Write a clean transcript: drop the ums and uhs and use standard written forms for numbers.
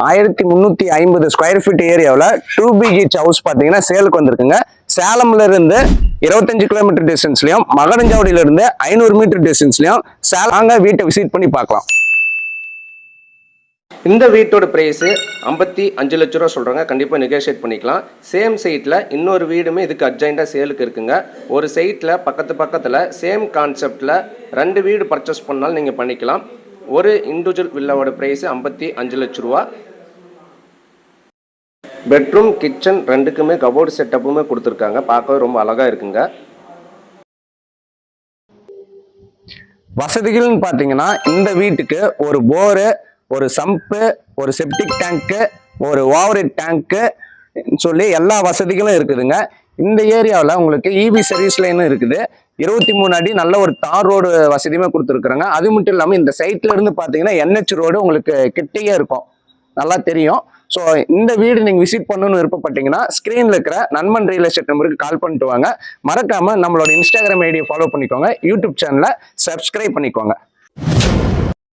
1350 square feet ஏரியாவில் 2 BH house பார்த்தீங்கன்னா சேலுக்கு வந்திருக்குங்க. சேலம்ல இருந்து 25 கிலோமீட்டர் டிஸ்டன்ஸ்லையும், மகரஞ்சாவடியில இருந்து 500 மீட்டர் டிஸ்டன்ஸ்லையும் சேலாங்க வீட்டை விசிட் பண்ணி பார்க்கலாம். இந்த வீட்டோட ப்ரைஸு 55 லட்ச ரூபா சொல்கிறாங்க. கண்டிப்பாக நெகோஷியேட் பண்ணிக்கலாம். சேம் சைட்டில் இன்னொரு வீடுமே இதுக்கு அட்ஜாயிண்டாக சேலுக்கு இருக்குங்க. ஒரு சைட்டில் பக்கத்தில் சேம் கான்செப்டில் 2 வீடு பர்ச்சேஸ் பண்ணாலும் நீங்கள் பண்ணிக்கலாம். ஒரு இண்டிவிஜுவல் வில்லாவோட ப்ரைஸு 55 லட்ச ரூபா. பெட்ரூம் கிச்சன் ரெண்டுக்குமே கபோர்டு செட்டப்புமே கொடுத்துருக்காங்க. பார்க்கவே ரொம்ப அழகாக இருக்குங்க. வசதிகள்னு பார்த்தீங்கன்னா இந்த வீட்டுக்கு ஒரு போரு, ஒரு சம்பு, ஒரு செப்டிக் டேங்க்கு, ஒரு ஓவர்ஹெட் டேங்க்கு சொல்லி எல்லா வசதிகளும் இருக்குதுங்க. இந்த ஏரியாவில் உங்களுக்கு இபி சர்வீஸ் லைனும் இருக்குது. 23 அடி நல்ல ஒரு தார் ரோடு வசதியுமே கொடுத்துருக்குறாங்க. அது மட்டும் இல்லாமல் இந்த சைட்ல இருந்து பார்த்தீங்கன்னா NH ரோடு உங்களுக்கு கிட்டேயே இருக்கும், நல்லா தெரியும். ஸோ இந்த வீடு நீங்கள் விசிட் பண்ணணும்னு விருப்பப்பட்டீங்கன்னா ஸ்க்ரீனில் இருக்கிற நண்பன் ரியல் எஸ்டேட் நம்பருக்கு கால் பண்ணிட்டு வாங்க. மறக்காமல் நம்மளோட இன்ஸ்டாகிராம் ஐடியை ஃபாலோ பண்ணிக்கோங்க. யூடியூப் சேனலை சப்ஸ்கிரைப் பண்ணிக்கோங்க.